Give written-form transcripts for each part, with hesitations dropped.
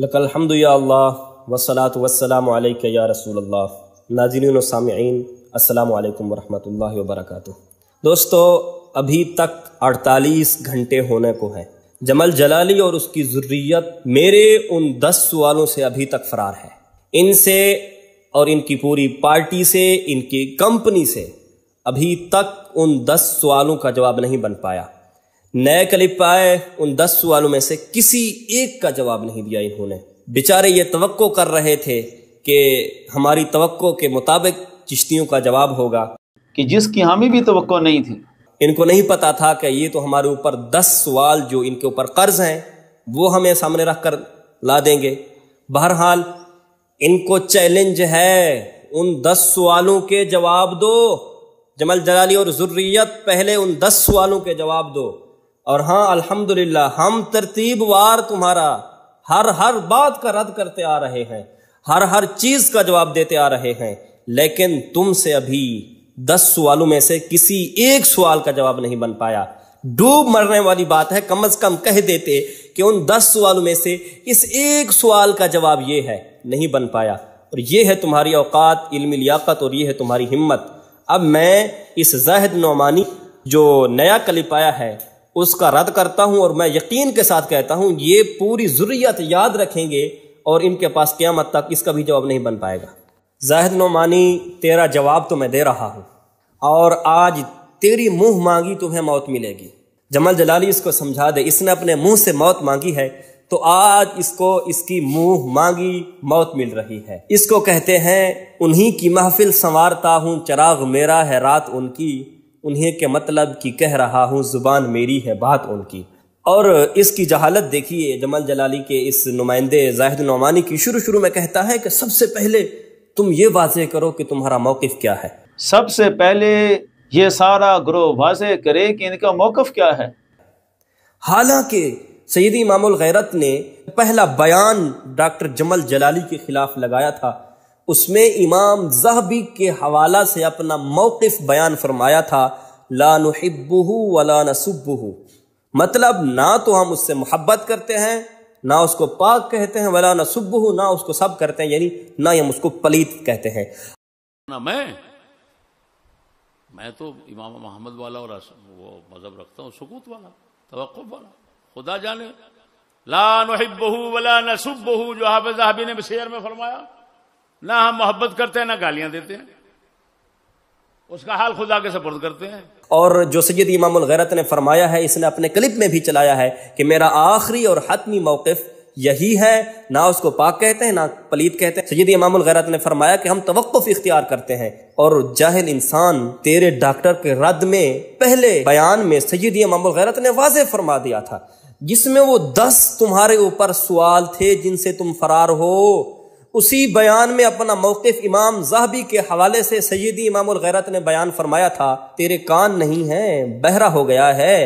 لکل الحمد یا اللہ والصلاۃ والسلام علیک یا رسول اللہ۔ ناظرین و سامعین، السلام علیکم ورحمۃ اللہ وبرکاتہ۔ دوستو، ابھی تک 48 گھنٹے ہونے کو ہیں۔ جمل جلالی اور اس کی ذریت میرے ان 10 سوالوں سے ابھی تک فرار ہے۔ ان سے اور ان کی پوری پارٹی سے، ان کی کمپنی سے ابھی تک ان 10 سوالوں کا جواب نہیں بن پایا۔ نئے کلپ آئے، ان 10 سوالوں میں سے کسی ایک کا جواب نہیں دیا انہوں نے۔ بیچارے یہ توقع کر رہے تھے کہ ہماری توقع کے مطابق چشتیوں کا جواب ہوگا، کہ جس کی ہمیں بھی توقع نہیں تھی۔ ان کو نہیں پتا تھا کہ یہ تو ہمارے اوپر 10 سوال جو ان کے اوپر قرض ہیں وہ ہمیں سامنے رکھ کر لا دیں گے۔ بہرحال ان کو چیلنج ہے، ان 10 سوالوں کے جواب دو۔ جمل جلالی اور ذریت، پہلے ان 10 سوالوں کے جواب دو۔ اور ہاں، الحمدللہ ہم ترتیب وار تمہارا ہر بات کا رد کرتے آ رہے ہیں، ہر چیز کا جواب دیتے آ رہے ہیں، لیکن تم سے ابھی 10 سوالوں میں سے کسی ایک سوال کا جواب نہیں بن پایا۔ ڈوب مرنے والی بات ہے، کم از کم کہہ دیتے کہ ان 10 سوالوں میں سے اس ایک سوال کا جواب یہ ہے، نہیں بن پایا۔ اور یہ ہے تمہاری اوقات، علمی لیاقت، اور یہ ہے تمہاری ہمت۔ اب میں اس زاہد نعمانی جو نیا کلپ آیا ہے اس کا رد کرتا ہوں، اور میں یقین کے ساتھ کہتا ہوں یہ پوری ذریت یاد رکھیں گے اور ان کے پاس قیامت تک اس کا بھی جواب نہیں بن پائے گا۔ زاہد نعمانی، تیرا جواب تو میں دے رہا ہوں، اور آج تیری منہ مانگی تمہیں موت ملے گی۔ جمل جلالی اس کو سمجھا دے، اس نے اپنے منہ سے موت مانگی ہے تو آج اس کو اس کی منہ مانگی موت مل رہی ہے۔ اس کو کہتے ہیں انہی کی محفل سنوارتا ہوں، چراغ میرا ہے رات ان کی، انہیں کے مطلب کی کہہ رہا ہوں، زبان میری ہے بات ان کی۔ اور اس کی جہالت دیکھیے جمل جلالی کے اس نمائندے زاہد نعمانی کی۔ شروع میں کہتا ہے کہ سب سے پہلے تم یہ واضح کرو کہ تمہارا موقف کیا ہے۔ سب سے پہلے یہ سارا گروہ واضح کرے کہ ان کا موقف کیا ہے۔ حالانکہ سیدی امام الغیرت نے پہلا بیان ڈاکٹر جمل جلالی کے خلاف لگایا تھا، اس میں امام ذہبی کے حوالہ سے اپنا موقف بیان فرمایا تھا، لا نحبہ ولا نسبہ، مطلب نہ تو ہم اس سے محبت کرتے ہیں، نہ اس کو پاک کہتے ہیں، ولا نسبہ، نہ اس کو سب کرتے ہیں، یعنی نہ ہم اس کو پلیت کہتے ہیں۔ میں تو امام محمد والا اور وہ مذہب رکھتا ہوں، سکوت والا، توقف والا، خدا جانے۔ لا نحبہ ولا نسبہ، جو حافظ ذہبی نے سیر میں فرمایا، نہ ہم محبت کرتے ہیں نہ گالیاں دیتے ہیں، اس کا حال خدا کے سپرد کرتے ہیں۔ اور جو سید امام الغیرت نے فرمایا ہے، اس نے اپنے کلپ میں بھی چلایا ہے کہ میرا آخری اور حتمی موقف یہی ہے، نہ اس کو پاک کہتے ہیں نہ پلید کہتے ہیں۔ سید امام الغیرت نے فرمایا کہ ہم توقف اختیار کرتے ہیں، اور جاہل انسان تیرے ڈاکٹر کے رد میں پہلے بیان میں سید امام الغیرت نے واضح فرما دیا تھا، جس میں وہ 10 تمہارے اوپر سوال تھے جن سے تم فرار ہو۔ اسی بیان میں اپنا موقف امام ذہبی کے حوالے سے سیدی امام الغیرت نے بیان فرمایا تھا، تیرے کان نہیں ہیں، بہرا ہو گیا ہے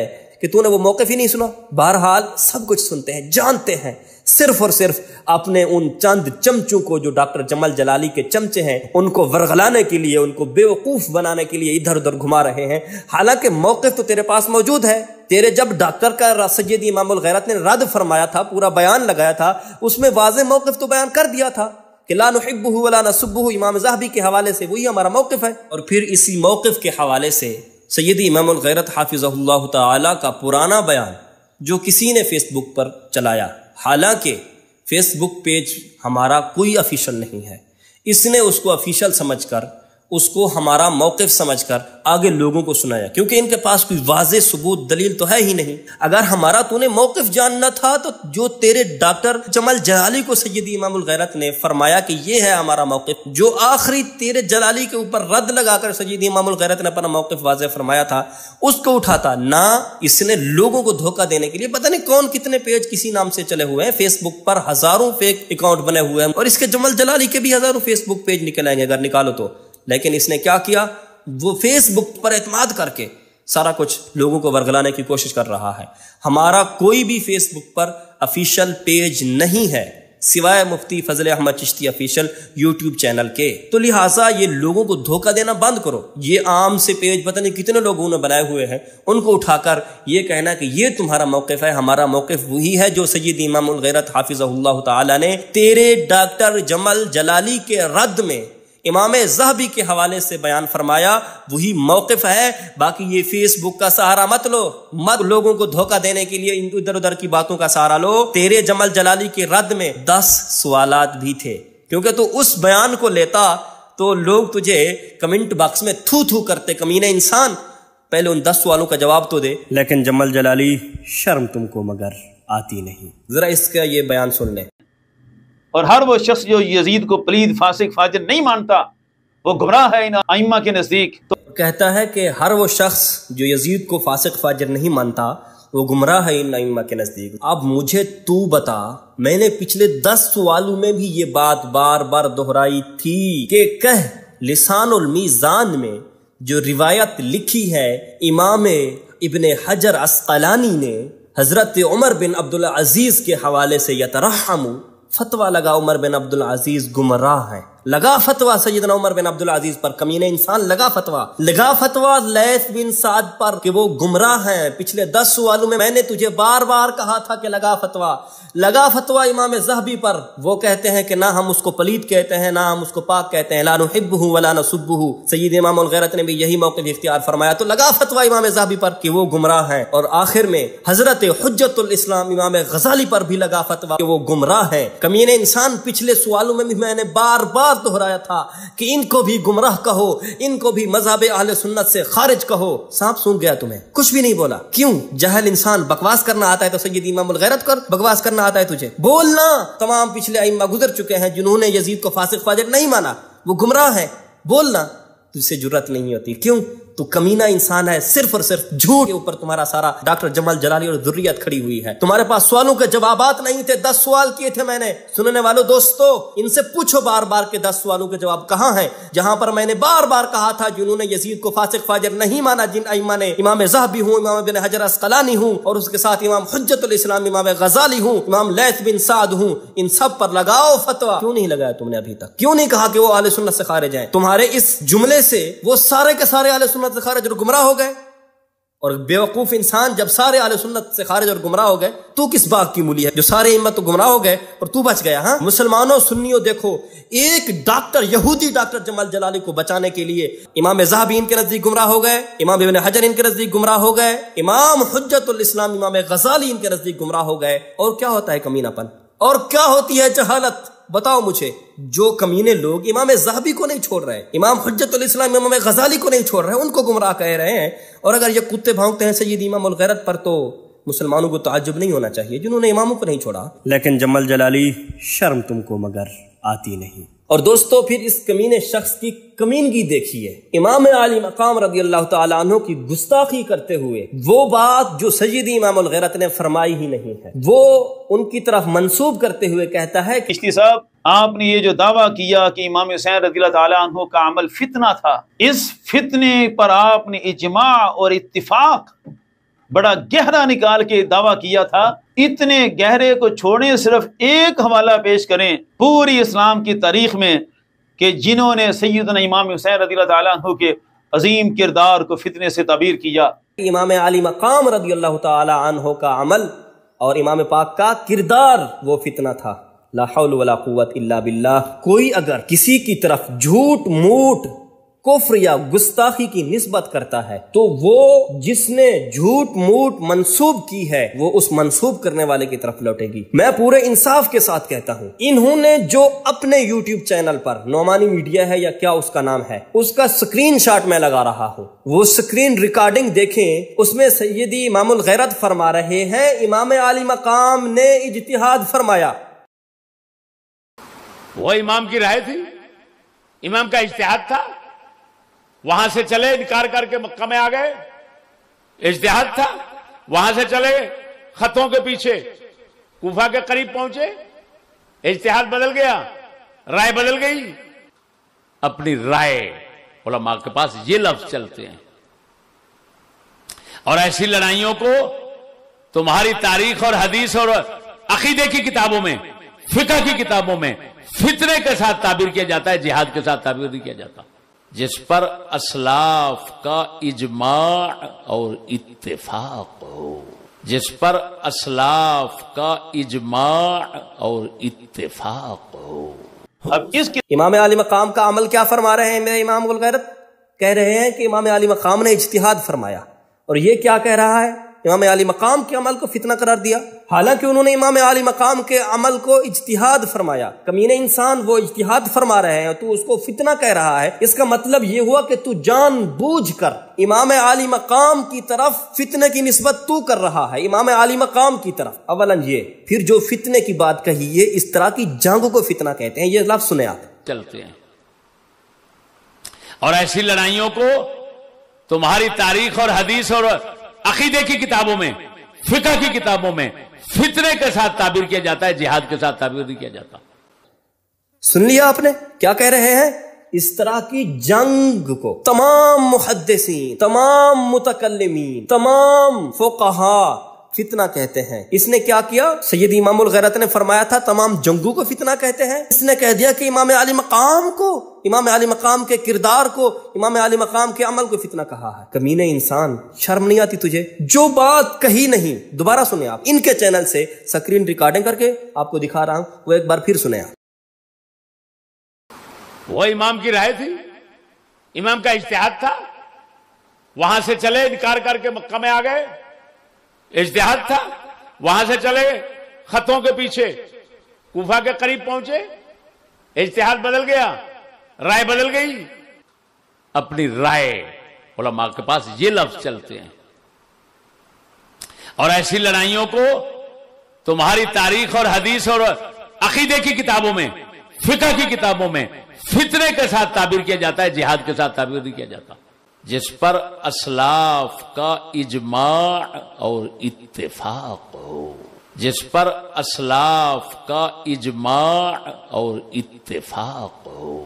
کہ تو نے وہ موقف ہی نہیں سنا۔ بہرحال سب کچھ سنتے ہیں، جانتے ہیں، صرف اور صرف اپنے ان چند چمچوں کو جو ڈاکٹر جمل جلالی کے چمچے ہیں ان کو ورغلانے کے لیے، ان کو بیوقوف بنانے کے لیے ادھر ادھر گھما رہے ہیں۔ حالانکہ موقف تو تیرے پاس موجود ہے، تیرے جب ڈاکٹر کا سید امام الغیرت نے رد فرمایا تھا، پورا بیان لگایا تھا، اس میں واضح موقف تو بیان کر دیا تھا کہ لا نحبہ ولا نسبہ، امام ذہبی کے حوالے سے وہی ہمارا موقف ہے۔ اور پھر اسی موقف کے حوالے سے سیدی امام الغیرت حافظہ اللہ تعالی کا پرانا بیان جو کسی نے فیس بک پر چلایا، حالانکہ فیس بک پیج ہمارا کوئی افیشل نہیں ہے، اس نے اس کو افیشل سمجھ کر، اس کو ہمارا موقف سمجھ کر آگے لوگوں کو سنایا، کیونکہ ان کے پاس کوئی واضح ثبوت دلیل تو ہے ہی نہیں۔ اگر ہمارا تو نے موقف جاننا تھا تو جو تیرے ڈاکٹر جمل جلالی کو سیدی امام الغیرت نے فرمایا کہ یہ ہے ہمارا موقف، جو آخری تیرے جلالی کے اوپر رد لگا کر سیدی امام الغیرت نے اپنا موقف واضح فرمایا تھا، اس کو اٹھاتا نہ۔ اس نے لوگوں کو دھوکہ دینے کے لیے پتہ نہیں کون کتنے پیج کسی نام سے چلے ہوئے ہیں، فیس بک پر ہزاروں فیک اکاؤنٹ بنے ہوئے ہیں، اور اس کے جمل جلالی کے بھی ہزاروں فیس بک پیج نکل آئیں گے اگر نکالو تو۔ لیکن اس نے کیا کیا، وہ فیس بک پر اعتماد کر کے سارا کچھ لوگوں کو ورگلانے کی کوشش کر رہا ہے۔ ہمارا کوئی بھی فیس بک پر افیشل پیج نہیں ہے، سوائے Mufti Fazal Ahmad Chishti official YouTube channel کے۔ تو لہٰذا یہ لوگوں کو دھوکہ دینا بند کرو۔ یہ عام سے پیج پتہ نہیں کتنے لوگوں نے بنائے ہوئے ہیں، ان کو اٹھا کر یہ کہنا کہ یہ تمہارا موقف ہے، ہمارا موقف وہی ہے جو سید امام الغیرت حافظہ اللہ تعالی نے تیرے ڈاکٹر جمل جلالی کے رد میں امام ذہبی کے حوالے سے بیان فرمایا، وہی موقف ہے۔ باقی یہ فیس بک کا سہارا مت لو، مت لوگوں کو دھوکہ دینے کے لیے ادھر ادھر کی باتوں کا سہارا لو۔ تیرے جمل جلالی کے رد میں 10 سوالات بھی تھے، کیونکہ تو اس بیان کو لیتا تو لوگ تجھے کمنٹ باکس میں تھو تھو کرتے، کمینے انسان پہلے ان 10 سوالوں کا جواب تو دے۔ لیکن جمل جلالی شرم تم کو مگر آتی نہیں۔ ذرا اس کا یہ بیان سن لیں۔ اور ہر وہ شخص جو یزید کو پلید فاسق فاجر نہیں مانتا وہ گمراہ ہے ان ائمہ کے نزدیک۔ تو کہتا ہے کہ ہر وہ شخص جو یزید کو فاسق فاجر نہیں مانتا وہ گمراہ ہے ان ائمہ کے نزدیک۔ اب مجھے تو بتا، میں نے پچھلے 10 سوالوں میں بھی یہ بات بار بار دہرائی تھی کہ کہہ لسان المیزان میں جو روایت لکھی ہے امام ابن حجر عسقلانی نے حضرت عمر بن عبدالعزیز کے حوالے سے یترحم، فتویٰ لگا عمر بن عبدالعزیز گمراہ ہے، لگا فتویٰ سیدنا عمر بن عبدالعزیز پر، کمینے انسان لگا فتویٰ لیث بن سعد پر کہ وہ گمراہ ہیں۔ پچھلے 10 سوالوں میں نے تجھے بار بار کہا تھا کہ لگا فتویٰ امام ذہبی پر، وہ کہتے ہیں کہ نہ ہم اس کو پلید کہتے ہیں نہ ہم اس کو پاک کہتے ہیں، لا نحبہ ولا نسبہ۔ سید امام الغیرت نے بھی یہی موقف اختیار فرمایا، تو لگا فتویٰ امام ذہبی پر کہ وہ گمراہ ہیں، اور آخر میں حضرت حجت الاسلام امام غزالی پر بھی لگا فتویٰ کہ وہ گمراہ ہیں۔ کمینے انسان پچھلے سوالوں میں بھی میں نے بار بار دہرایا تھا کہ ان کو بھی گمراہ کہو، ان کو بھی مذہب اہل سنت سے خارج کہو۔ سانپ سونگ گیا تمہیں، کچھ بھی نہیں بولا۔ کیوں؟ جاہل انسان، بکواس کرنا آتا ہے تو سید امام الغیرت کر، بکواس کرنا آتا ہے تجھے، بولنا۔ تمام پچھلے ائمہ گزر چکے ہیں جنہوں نے یزید کو فاسق فاجر نہیں مانا، وہ گمراہ ہے، بولنا۔ تجھ سے جرت نہیں ہوتی، کیوں؟ تو کمینہ انسان ہے، صرف اور صرف جھوٹ کے اوپر تمہارا سارا ڈاکٹر جمل جلالی اور ذریت کھڑی ہوئی ہے۔ تمہارے پاس سوالوں کے جوابات نہیں تھے، 10 سوال کیے تھے میں نے۔ سننے والوں دوستو، ان سے پوچھو بار بار کہ 10 سوالوں کے جواب کہاں ہیں، جہاں پر میں نے بار بار کہا تھا جنہوں نے یزید کو فاسق فاجر نہیں مانا، جن ائمہ نے، امام ذہبی ہوں، امام ابن حجر عسقلانی ہوں، اور اس کے ساتھ امام حجت الاسلام امام غزالی ہوں، امام لیث بن سعد ہوں، ان سب پر لگاؤ فتویٰ۔ کیوں نہیں لگایا تم نے ابھی تک؟ کیوں نہیں کہا کہ وہ اہل سنت سے خارج ہیں؟ تمہارے اس جملے سے وہ سارے کے سارے اہل سنت سے خارج اور گمراہ ہو گئے، اور بیوقوف انسان جب سارے اہل سنت سے خارج اور گمراہ ہو گئے تو کس باغ کی مولی ہے جو سارے امت تو گمراہ ہو گئے اور تو بچ گیا؟ ہاں مسلمانوں سنیوں، دیکھو، ایک ڈاکٹر، یہودی ڈاکٹر جمل جلالی کو بچانے کے لیے امام ذہبی ان کے نزدیک گمراہ ہو گئے، امام ابن حجر ان کے نزدیک گمراہ ہو گئے، امام حجت الاسلام امام غزالی ان کے نزدیک گمراہ ہو گئے۔ اور کیا ہوتا ہے کمینہ پن، اور کیا ہوتی ہے جہالت؟ بتاؤ مجھے۔ جو کمینے لوگ امام ذہبی کو نہیں چھوڑ رہے، امام حجت الاسلام امام غزالی کو نہیں چھوڑ رہے، ان کو گمراہ کہہ رہے ہیں، اور اگر یہ کتے بھونکتے ہیں سید امام الغیرت پر تو مسلمانوں کو تعجب نہیں ہونا چاہیے جنہوں نے اماموں کو نہیں چھوڑا۔ لیکن جمل جلالی شرم تم کو مگر آتی نہیں۔ اور دوستو پھر اس کمینے شخص کی کمینگی دیکھیے، امام عالی مقام رضی اللہ تعالیٰ عنہ کی گستاخی کرتے ہوئے وہ بات جو سید امام الغیرت نے فرمائی ہی نہیں ہے وہ ان کی طرف منسوب کرتے ہوئے کہتا ہے کہ چشتی صاحب، آپ نے یہ جو دعویٰ کیا کہ امام حسین رضی اللہ تعالیٰ عنہ کا عمل فتنہ تھا، اس فتنے پر آپ نے اجماع اور اتفاق بڑا گہرا نکال کے دعویٰ کیا تھا۔ اتنے گہرے کو چھوڑیں، صرف ایک حوالہ پیش کریں پوری اسلام کی تاریخ میں کہ جنہوں نے سیدنا امام حسین رضی اللہ تعالیٰ عنہ کے عظیم کردار کو فتنے سے تعبیر کیا۔ امام عالی مقام رضی اللہ تعالی عنہ کا عمل اور امام پاک کا کردار وہ فتنہ تھا۔ لا حول ولا قوت الا باللہ۔ کوئی اگر کسی کی طرف جھوٹ، موٹ، کفر یا گستاخی کی نسبت کرتا ہے تو وہ جس نے جھوٹ موٹ منسوب کی ہے وہ اس منسوب کرنے والے کی طرف لوٹے گی۔ میں پورے انصاف کے ساتھ کہتا ہوں، انہوں نے جو اپنے یوٹیوب چینل پر نعمانی میڈیا ہے یا کیا اس کا نام ہے، اس کا سکرین شاٹ میں لگا رہا ہوں، وہ سکرین ریکارڈنگ دیکھیں، اس میں سیدی امام الغیرت فرما رہے ہیں امام عالی مقام نے اجتہاد فرمایا۔ وہ امام کی رائے تھی، امام کا اجتہاد تھا، وہاں سے چلے انکار کر کے مکہ میں آ گئے، اجتہاد تھا، وہاں سے چلے خطوں کے پیچھے کوفہ کے قریب پہنچے، اجتہاد بدل گیا، رائے بدل گئی۔ اپنی رائے، علماء کے پاس یہ لفظ چلتے ہیں، اور ایسی لڑائیوں کو تمہاری تاریخ اور حدیث اور عقیدے کی کتابوں میں فقہ کی کتابوں میں فتنے کے ساتھ تعبیر کیا جاتا ہے، جہاد کے ساتھ تعبیر نہیں کیا جاتا، جس پر اسلاف کا اجماع اور اتفاق ہو، جس پر اسلاف کا اجماع اور اتفاق ہو۔ اب اس کی امام علی مقام کا عمل کیا فرما رہے ہیں میرے امام الغیرت؟ کہہ رہے ہیں کہ امام علی مقام نے اجتہاد فرمایا، اور یہ کیا کہہ رہا ہے؟ امام علی مقام کے عمل کو فتنہ قرار دیا، حالانکہ انہوں نے امام علی مقام کے عمل کو اجتہاد فرمایا۔ کمینے انسان، وہ اجتہاد فرما رہے ہیں اور تو اس کو فتنہ کہہ رہا ہے، اس کا مطلب یہ ہوا کہ تو جان بوجھ کر امام علی مقام کی طرف فتنے کی نسبت تو کر رہا ہے، امام علی مقام کی طرف۔ اولاً یہ، پھر جو فتنے کی بات کہی، یہ اس طرح کی جنگوں کو فتنہ کہتے ہیں، یہ لفظ سنیں آپ۔ چلتے ہیں، اور ایسی لڑائیوں کو تمہاری تاریخ اور حدیث اور عقیدے کی کتابوں میں، فقہ کی کتابوں میں فتنے کے ساتھ تعبیر کیا جاتا ہے، جہاد کے ساتھ تعبیر نہیں کیا جاتا۔ سن لیا آپ نے کیا کہہ رہے ہیں؟ اس طرح کی جنگ کو تمام محدثین، تمام متکلمین، تمام فقہاء فتنہ کہتے ہیں۔ اس نے کیا کیا؟ سید امام الغیرت نے فرمایا تھا تمام جنگوں کو فتنہ کہتے ہیں، اس نے کہہ دیا کہ امام علی مقام کو، امام علی مقام کے کردار کو، امام علی مقام کے عمل کو فتنہ کہا ہے۔ کمینے انسان، شرم نہیں آتی تجھے؟ جو بات کہی نہیں، دوبارہ سنیں آپ، ان کے چینل سے سکرین ریکارڈنگ کر کے آپ کو دکھا رہا ہوں، وہ ایک بار پھر سنیں آپ۔ وہ امام کی رائے تھی، امام کا اجتہاد تھا، وہاں سے چلے انکار کر کے مکہ میں آ گئے، اجتہاد تھا، وہاں سے چلے خطوں کے پیچھے کوفہ کے قریب پہنچے، اجتہاد بدل گیا، رائے بدل گئی، اپنی رائے، علماء کے پاس یہ لفظ چلتے ہیں۔ اور ایسی لڑائیوں کو تمہاری تاریخ اور حدیث اور عقیدے کی کتابوں میں، فقہ کی کتابوں میں فتنے کے ساتھ تعبیر کیا جاتا ہے، جہاد کے ساتھ تعبیر نہیں کیا جاتا، جس پر اسلاف کا اجماع اور اتفاق ہو، جس پر اسلاف کا اجماع اور اتفاق ہو۔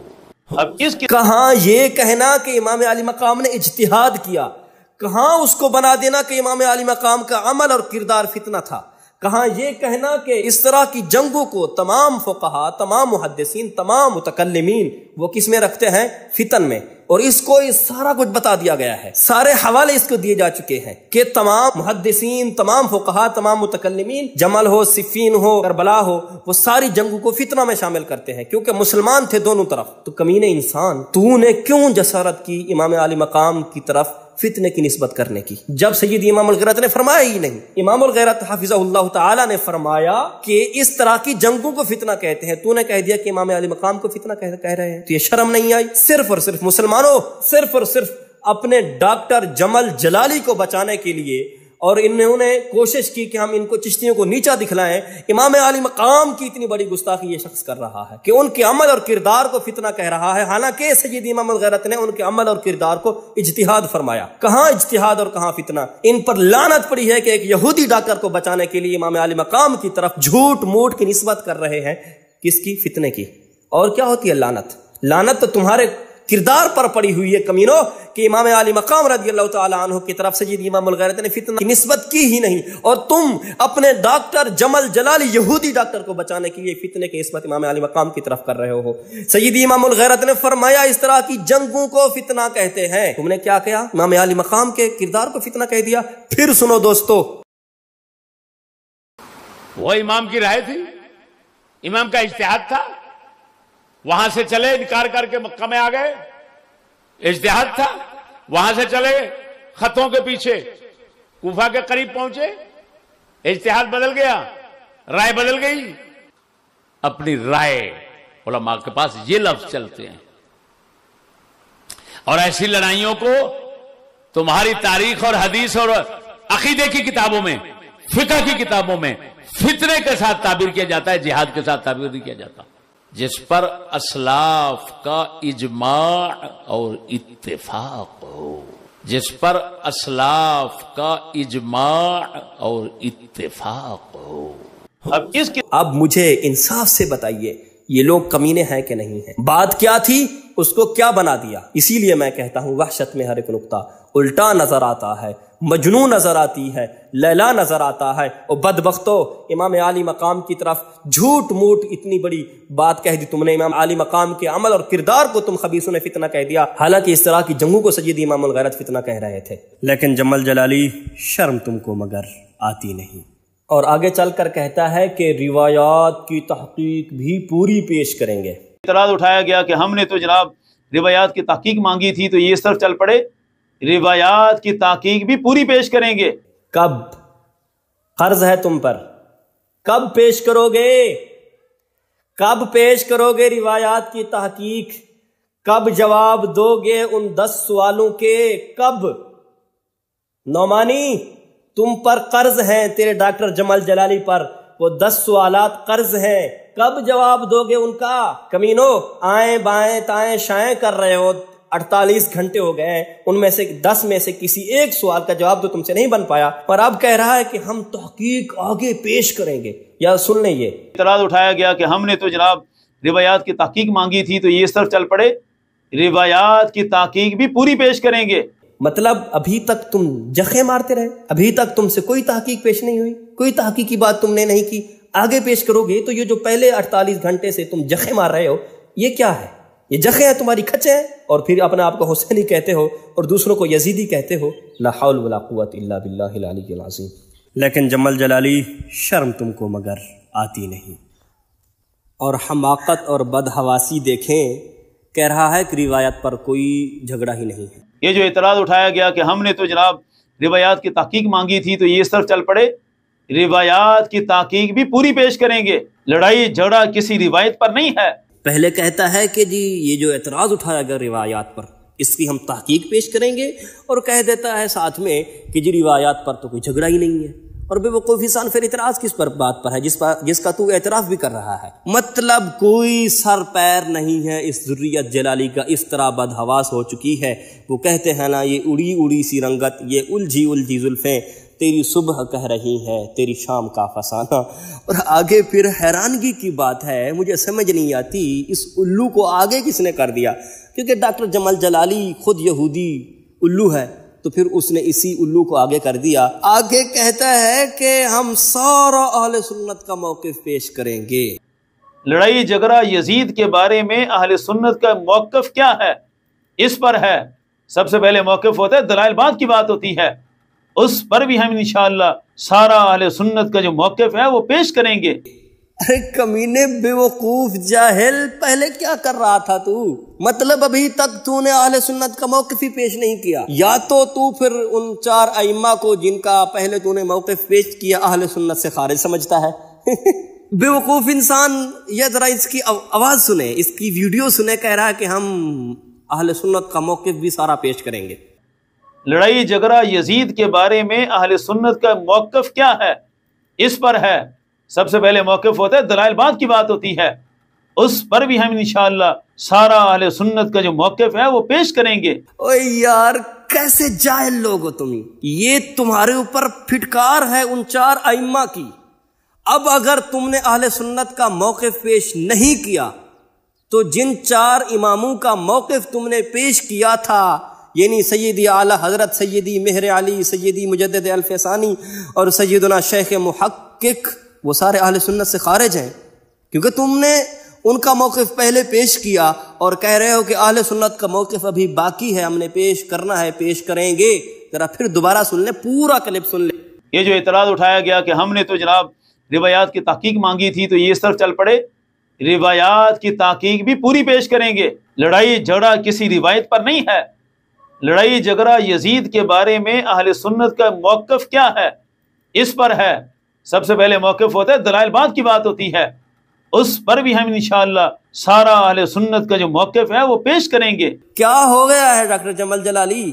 اب اس کی کہاں یہ کہنا کہ امام علی مقام نے اجتہاد کیا، کہاں اس کو بنا دینا کہ امام علی مقام کا عمل اور کردار فتنہ تھا، کہاں یہ کہنا کہ اس طرح کی جنگوں کو تمام فقہاء، تمام محدثین، تمام متکلمین وہ کس میں رکھتے ہیں؟ فتن میں۔ اور اس کو یہ سارا کچھ بتا دیا گیا ہے، سارے حوالے اس کو دیے جا چکے ہیں کہ تمام محدثین، تمام فقہاء، تمام متکلمین، جمل ہو، صفین ہو، کربلا ہو، وہ ساری جنگوں کو فتنہ میں شامل کرتے ہیں، کیونکہ مسلمان تھے دونوں طرف۔ تو کمینے انسان، تو نے کیوں جسارت کی امام علی مقام کی طرف فتنے کی نسبت کرنے کی، جب سید امام الغیرت نے فرمایا ہی نہیں؟ امام الغیرت حفظہ اللہ تعالی نے فرمایا کہ اس طرح کی جنگوں کو فتنہ کہتے ہیں، تو نے کہہ دیا کہ امام علی مقام کو فتنہ کہہ رہے ہیں، تو یہ شرم نہیں آئی؟ صرف اور صرف مسلمانوں، صرف اور صرف اپنے ڈاکٹر جمل جلالی کو بچانے کے لیے، اور انہوں نے کوشش کی کہ ہم ان کو چشتیوں کو نیچا دکھلائیں، امام علی مقام کی اتنی بڑی گستاخی یہ شخص کر رہا ہے کہ ان کے عمل اور کردار کو فتنہ کہہ رہا ہے، حالانکہ سید امام الغیرت نے ان کے عمل اور کردار کو اجتہاد فرمایا۔ کہاں اجتہاد اور کہاں فتنہ؟ ان پر لعنت پڑی ہے کہ ایک یہودی ڈاکٹر کو بچانے کے لیے امام علی مقام کی طرف جھوٹ موٹ کی نسبت کر رہے ہیں، کس کی؟ فتنے کی۔ اور کیا ہوتی ہے لعنت؟ لعنت تو تمہارے کردار پر پڑی ہوئی ہے کمینوں، کہ امام علی مقام رضی اللہ تعالی عنہ کی طرف سید امام الغیرت نے فتنہ کی نسبت کی ہی نہیں، اور تم اپنے ڈاکٹر جمل جلالی یہودی ڈاکٹر کو بچانے کے لیے فتنے کی نسبت امام علی مقام کی طرف کر رہے ہو۔ سید امام الغیرت نے فرمایا اس طرح کی جنگوں کو فتنہ کہتے ہیں، تم نے کیا کیا؟ امام علی مقام کے کردار کو فتنہ کہہ دیا۔ پھر سنو دوستو، وہ امام کی رائے تھی، امام کا اجتہاد تھا، وہاں سے چلے انکار کر کے مکہ میں آ گئے، اجتہاد تھا، وہاں سے چلے خطوں کے پیچھے کوفہ کے قریب پہنچے، اجتہاد بدل گیا، رائے بدل گئی، اپنی رائے، علماء کے پاس یہ لفظ چلتے ہیں۔ اور ایسی لڑائیوں کو تمہاری تاریخ اور حدیث اور عقیدے کی کتابوں میں، فقہ کی کتابوں میں فتنے کے ساتھ تعبیر کیا جاتا ہے، جہاد کے ساتھ تعبیر نہیں کیا جاتا، جس پر اسلاف کا اجماع اور اتفاق ہو، جس پر اسلاف کا اجماع اور اتفاق ہو۔ اب اس کی اب مجھے انصاف سے بتائیے، یہ لوگ کمینے ہیں کہ نہیں ہیں؟ بات کیا تھی، اس کو کیا بنا دیا؟ اسی لیے میں کہتا ہوں وحشت میں ہر ایک نقطہ الٹا نظر آتا ہے، مجنوں نظر آتی ہے، لیلا نظر آتا ہے۔ اور بدبختو، امام عالی مقام کی طرف جھوٹ موٹ اتنی بڑی بات کہہ دی تم نے، امام عالی مقام کے عمل اور کردار کو تم خبیثوں نے فتنہ کہہ دیا، حالانکہ اس طرح کی جنگوں کو سید امام الغیرت فتنہ کہہ رہے تھے۔ لیکن جمل جلالی، شرم تم کو مگر آتی نہیں۔ اور آگے چل کر کہتا ہے کہ روایات کی تحقیق بھی پوری پیش کریں گے۔ اعتراض اٹھایا گیا کہ ہم نے تو جناب روایات کی تحقیق مانگی تھی، تو یہ اس طرف چل پڑے روایات کی تحقیق بھی پوری پیش کریں گے۔ کب؟ قرض ہے تم پر، کب پیش کرو گے؟ کب پیش کرو گے روایات کی تحقیق؟ کب جواب دو گے ان 10 سوالوں کے؟ کب؟ نعمانی، تم پر قرض ہیں، تیرے ڈاکٹر جمل جلالی پر وہ 10 سوالات قرض ہیں، کب جواب دو گے ان کا؟ کمینو، آئیں بائیں تائیں شائیں کر رہے ہو، 48 گھنٹے ہو گئے ہیں، ان میں سے 10 میں سے کسی ایک سوال کا جواب تو تم سے نہیں بن پایا، اور اب کہہ رہا ہے کہ ہم تحقیق آگے پیش کریں گے۔ یا سن لیں، یہ اعتراض اٹھایا گیا کہ ہم نے تو جناب روایات کی تحقیق مانگی تھی، تو یہ اس طرف چل پڑے روایات کی تحقیق بھی پوری پیش کریں گے۔ مطلب ابھی تک تم جخے مارتے رہے، ابھی تک تم سے کوئی تحقیق پیش نہیں ہوئی، کوئی تحقیقی بات تم نے نہیں کی، آگے پیش کرو گے تو یہ جو پہلے 48 گھنٹے سے تم جخے مار رہے ہو، یہ کیا ہے؟ یہ جخے ہیں، تمہاری کھچے ہیں، اور پھر اپنے آپ کو حسینی کہتے ہو اور دوسروں کو یزیدی کہتے ہو۔ لا حول ولا قوت الا باللہ العلی العظیم۔ لیکن جمل جلالی، شرم تم کو مگر آتی نہیں۔ اور حماقت اور بدحواسی دیکھیں، کہہ رہا ہے کہ روایت پر کوئی جھگڑا ہی نہیں ہے۔ یہ جو اعتراض اٹھایا گیا کہ ہم نے تو جناب روایات کی تحقیق مانگی تھی، تو یہ اس طرف چل پڑے روایات کی تحقیق بھی پوری پیش کریں گے۔ لڑائی جھگڑا کسی روایت پر نہیں ہے۔ پہلے کہتا ہے کہ جی یہ جو اعتراض اٹھایا گیا روایات پر، اس کی ہم تحقیق پیش کریں گے، اور کہہ دیتا ہے ساتھ میں کہ جی روایات پر تو کوئی جھگڑا ہی نہیں ہے۔ اور بے وقوف انسان پھر اعتراض کس پر بات پر ہے جس کا تو اعتراف بھی کر رہا ہے؟ مطلب کوئی سر پیر نہیں ہے اس ذریت جلالی کا، اس طرح بدحواس ہو چکی ہے۔ وہ کہتے ہیں نا، یہ اڑی اڑی سی رنگت، یہ الجھی الجھی زلفیں، تیری صبح کہہ رہی ہے تیری شام کا فسانہ۔ اور آگے پھر حیرانگی کی بات ہے، مجھے سمجھ نہیں آتی اس الو کو آگے کس نے کر دیا، کیونکہ ڈاکٹر جمل جلالی خود یہودی الو ہے، تو پھر اس نے اسی الو کو آگے کر دیا۔ آگے کہتا ہے کہ ہم سارا اہل سنت کا موقف پیش کریں گے۔ لڑائی جھگڑا یزید کے بارے میں اہل سنت کا موقف کیا ہے، اس پر ہے۔ سب سے پہلے موقف ہوتا ہے دلائل بات کی بات ہوتی ہے، اس پر بھی ہم انشاءاللہ سارا اہل سنت کا جو موقف ہے وہ پیش کریں گے۔ ارے کمینے بے وقوف جاہل، پہلے کیا کر رہا تھا تو؟ مطلب ابھی تک تو نے اہل سنت کا موقف ہی پیش نہیں کیا، یا تو پھر ان 4 ائمہ کو جن کا پہلے تو نے موقف پیش کیا اہل سنت سے خارج سمجھتا ہے۔ بے وقوف انسان، یہ ذرا اس کی آواز سنے، اس کی ویڈیو سنے، کہہ رہا ہے کہ ہم اہل سنت کا موقف بھی سارا پیش کریں گے۔ لڑائی جھگڑا یزید کے بارے میں اہل سنت کا موقف کیا ہے، اس پر ہے۔ سب سے پہلے موقف ہوتا ہے دلائل بات کی بات ہوتی ہے، اس پر بھی ہم انشاءاللہ سارا اہل سنت کا جو موقف ہے وہ پیش کریں گے۔ اوے یار، کیسے جاہل لوگ ہو تم، یہ تمہارے اوپر پھٹکار ہے ان 4 ائمہ کی۔ اب اگر تم نے اہل سنت کا موقف پیش نہیں کیا تو جن 4 اماموں کا موقف تم نے پیش کیا تھا، یعنی سیدی اعلی حضرت سیدی مہر علی، سیدی مجدد الفسانی اور سیدنا شیخ محقق، وہ سارے اہل سنت سے خارج ہیں، کیونکہ تم نے ان کا موقف پہلے پیش کیا اور کہہ رہے ہو کہ اہل سنت کا موقف ابھی باقی ہے، ہم نے پیش کرنا ہے، پیش کریں گے۔ ذرا پھر دوبارہ سن لیں، پورا کلپ سن لیں۔ یہ جو اعتراض اٹھایا گیا کہ ہم نے تو جناب روایات کی تحقیق مانگی تھی، تو یہ اس طرف چل پڑے روایات کی تحقیق بھی پوری پیش کریں گے۔ لڑائی جھگڑا کسی روایت پر نہیں ہے۔ لڑائی جھگڑا یزید کے بارے میں اہل سنت کا موقف کیا ہے، اس پر ہے۔ سب سے پہلے موقف ہوتا ہے دلائل بات کی بات ہوتی ہے، اس پر بھی ہم انشاءاللہ سارا اہل سنت کا جو موقف ہے وہ پیش کریں گے۔ کیا ہو گیا ہے ڈاکٹر جمل جلالی؟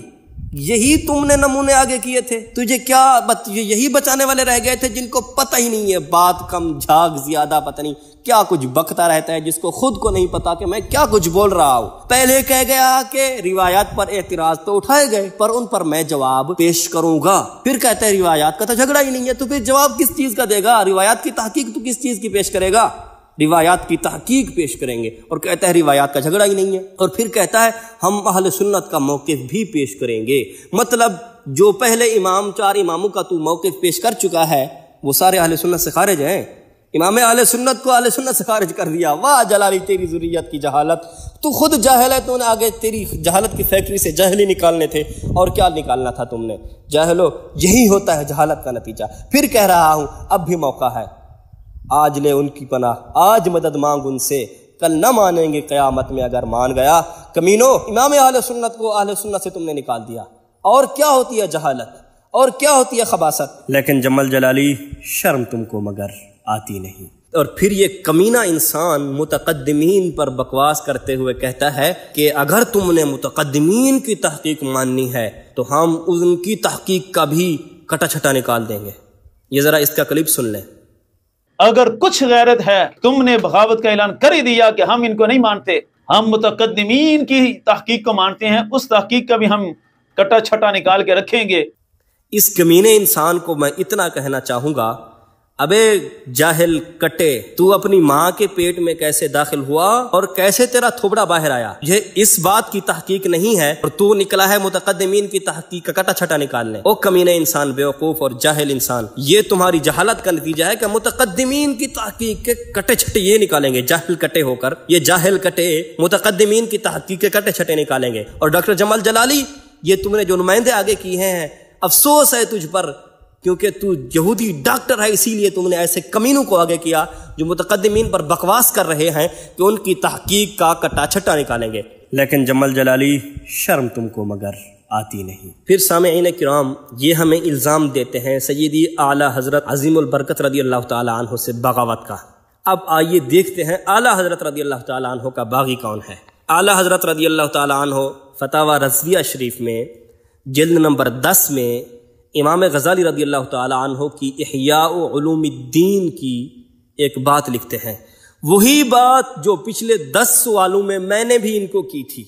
یہی تم نے نمونے آگے کیے تھے، تجھے کیا یہی بچانے والے رہ گئے تھے جن کو پتہ ہی نہیں ہے، بات کم جھاگ زیادہ، پتہ نہیں کیا کچھ بکتا رہتا ہے، جس کو خود کو نہیں پتا کہ میں کیا کچھ بول رہا ہوں۔ پہلے کہہ گیا کہ روایات پر اعتراض تو اٹھائے گئے پر ان پر میں جواب پیش کروں گا، پھر کہتا ہے روایات کا تو جھگڑا ہی نہیں ہے، تو پھر جواب کس چیز کا دے گا؟ روایات کی تحقیق تو کس چیز کی پیش کرے گا؟ روایات کی تحقیق پیش کریں گے، اور کہتا ہے روایات کا جھگڑا ہی نہیں ہے، اور پھر کہتا ہے ہم اہل سنت کا موقف بھی پیش کریں گے۔ مطلب جو پہلے امام 4 اماموں کا تو موقف پیش کر چکا ہے وہ سارے اہل سنت سے خارج ہیں، امام اہل سنت کو اہل سنت سے خارج کر دیا۔ واہ جلالی تیری ذریت کی جہالت، تو خود جاہل ہے، تو نے آگے تیری جہالت کی فیکٹری سے جاہل ہی نکالنے تھے، اور کیا نکالنا تھا تم نے؟ جاہلو، یہی ہوتا ہے جہالت کا نتیجہ۔ پھر کہہ رہا ہوں اب بھی موقع ہے، آج لے ان کی پناہ، آج مدد مانگ ان سے، کل نہ مانیں گے قیامت میں اگر مان گیا۔ کمینو، امام اہل سنت کو اہل سنت سے تم نے نکال دیا، اور کیا ہوتی ہے جہالت، اور کیا ہوتی ہے خباثت؟ لیکن جمل جلالی شرم تم کو مگر آتی نہیں۔ اور پھر یہ کمینہ انسان متقدمین پر بکواس کرتے ہوئے کہتا ہے کہ اگر تم نے متقدمین کی تحقیق ماننی ہے تو ہم ان کی تحقیق کا بھی کٹا چھٹا نکال دیں گے۔ یہ ذرا اس کا کلپ سن لیں۔ اگر کچھ غیرت ہے، تم نے بغاوت کا اعلان کر ہی دیا کہ ہم ان کو نہیں مانتے، ہم متقدمین کی تحقیق کو مانتے ہیں، اس تحقیق کا بھی ہم کٹا چھٹا نکال کے رکھیں گے۔ اس کمینے انسان کو میں اتنا کہنا چاہوں گا، ابے جاہل کٹے، تو اپنی ماں کے پیٹ میں کیسے داخل ہوا اور کیسے تیرا تھوبڑا باہر آیا؟ یہ اس بات کی تحقیق نہیں ہے، اور تو نکلا ہے متقدمین کی تحقیق کا کٹا چھٹا نکالنے۔ او کمینے انسان، بیوقوف اور جاہل انسان، یہ تمہاری جہالت کا نتیجہ ہے کہ متقدمین کی تحقیق کے کٹے چھٹے یہ نکالیں گے، جاہل کٹے ہو کر یہ جاہل کٹے متقدمین کی تحقیق کے کٹے چھٹے نکالیں گے۔ اور ڈاکٹر جمل جلالی، یہ تم نے جو نمائندے آگے کیے ہیں، افسوس ہے تجھ پر، کیونکہ تو یہودی ڈاکٹر ہے، اسی لیے تم نے ایسے کمینوں کو آگے کیا جو متقدمین پر بکواس کر رہے ہیں کہ ان کی تحقیق کا کٹا چھٹا نکالیں گے۔ لیکن جمل جلالی شرم تم کو مگر آتی نہیں۔ پھر سامعین کرام، یہ ہمیں الزام دیتے ہیں سیدی اعلیٰ حضرت عظیم البرکت رضی اللہ تعالی عنہ سے بغاوت کا۔ اب آئیے دیکھتے ہیں اعلیٰ حضرت رضی اللہ تعالی عنہ کا باغی کون ہے۔ اعلیٰ حضرت رضی اللہ تعالی عنہ فتاوی رضویہ شریف میں جلد نمبر 10 میں امام غزالی رضی اللہ تعالی عنہ کی احیاء علوم الدین کی ایک بات لکھتے ہیں، وہی بات جو پچھلے 10 سوالوں میں میں نے بھی ان کو کی تھی،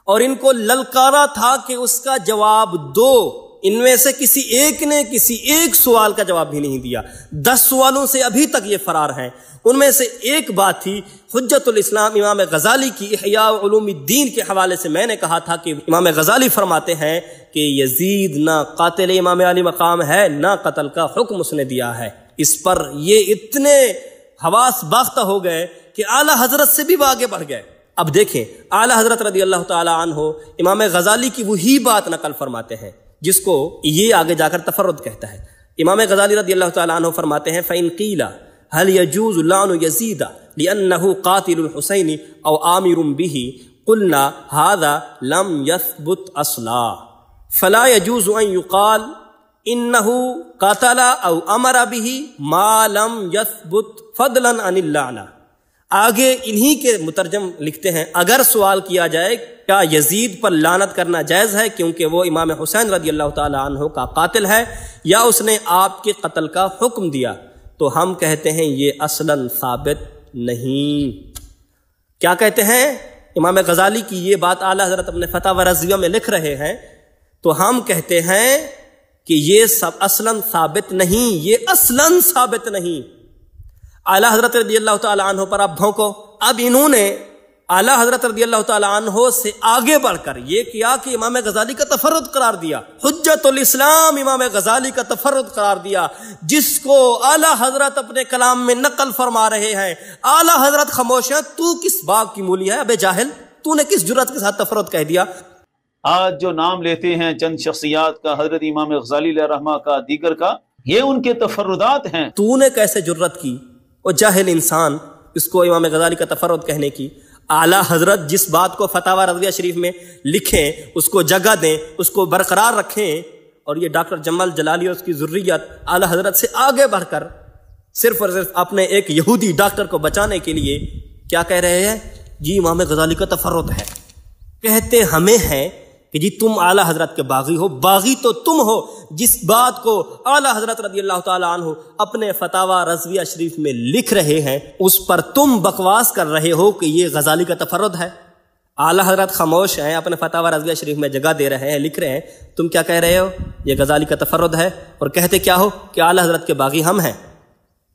اور ان کو للکارا تھا کہ اس کا جواب دو۔ ان میں سے کسی ایک نے کسی ایک سوال کا جواب بھی نہیں دیا، 10 سوالوں سے ابھی تک یہ فرار ہیں۔ ان میں سے ایک بات تھی حجت الاسلام امام غزالی کی احیاء علوم الدین کے حوالے سے میں نے کہا تھا کہ امام غزالی فرماتے ہیں کہ یزید نہ قاتل امام علی مقام ہے، نہ قتل کا حکم اس نے دیا ہے۔ اس پر یہ اتنے حواس باختہ ہو گئے کہ اعلیٰ حضرت سے بھی آگے بڑھ گئے۔ اب دیکھیں، اعلیٰ حضرت رضی اللہ تعالی عنہ امام غزالی کی وہی بات نقل فرماتے ہیں جس کو یہ آگے جا کر تفرد کہتا ہے۔ امام غزالی رضی اللہ تعالی عنہ فرماتے ہیں فَإِن قِيلَ هل يجوز لعن يزيد لأنه قاتل الحسين أو آمر به قلنا هذا لم يثبت أصلا فلا يجوز أن يقال إنه قتل أو أمر به ما لم يثبت فضلا عن اللعنة۔ آگے انہی کے مترجم لکھتے ہیں، اگر سوال کیا جائے کیا یزید پر لعنت کرنا جائز ہے کیونکہ وہ امام حسین رضی اللہ تعالی عنہ کا قاتل ہے، یا اس نے آپ کے قتل کا حکم دیا، تو ہم کہتے ہیں یہ اصلاً ثابت نہیں۔ کیا کہتے ہیں؟ امام غزالی کی یہ بات اعلیٰ حضرت اپنے فتاوی رضویہ میں لکھ رہے ہیں، تو ہم کہتے ہیں کہ یہ سب اصلاً ثابت نہیں، یہ اصلاً ثابت نہیں۔ اعلیٰ حضرت رضی اللہ تعالی عنہ پر اب بھونکو۔ اب انہوں نے اعلیٰ حضرت رضی اللہ تعالی عنہ سے آگے بڑھ کر یہ کیا کہ امام غزالی کا تفرد قرار دیا، حجت الاسلام امام غزالی کا تفرد قرار دیا، جس کو اعلیٰ حضرت اپنے کلام میں نقل فرما رہے ہیں۔ اعلیٰ حضرت خاموش ہے، تو کس باغ کی مولی ہے؟ ابے جاہل، تو نے کس جرأت کے ساتھ تفرد کہہ دیا؟ آج جو نام لیتے ہیں چند شخصیات کا، حضرت امام غزالی علیہ رحمہ کا، دیگر کا، یہ ان کے تفردات ہیں۔ تو نے کیسے جرأت کی، وہ جاہل انسان، اس کو امام غزالی کا تفرد کہنے کی؟ اعلیٰ حضرت جس بات کو فتاوی رضویہ شریف میں لکھیں، اس کو جگہ دیں، اس کو برقرار رکھیں، اور یہ ڈاکٹر جمل جلالی اور اس کی ذریت اعلیٰ حضرت سے آگے بڑھ کر صرف اور صرف اپنے ایک یہودی ڈاکٹر کو بچانے کے لیے کیا کہہ رہے ہیں؟ جی امام غزالی کا تفرد ہے۔ کہتے ہمیں ہیں کہ جی تم اعلیٰ حضرت کے باغی ہو، باغی تو تم ہو جس بات کو اعلیٰ حضرت رضی اللہ تعالی عنہ اپنے فتاوی رضویہ شریف میں لکھ رہے ہیں، اس پر تم بکواس کر رہے ہو کہ یہ غزالی کا تفرد ہے۔ اعلیٰ حضرت خاموش ہیں، اپنے فتاوی رضویہ شریف میں جگہ دے رہے ہیں، لکھ رہے ہیں، تم کیا کہہ رہے ہو؟ یہ غزالی کا تفرد ہے، اور کہتے کیا ہو کہ اعلیٰ حضرت کے باغی ہم ہیں۔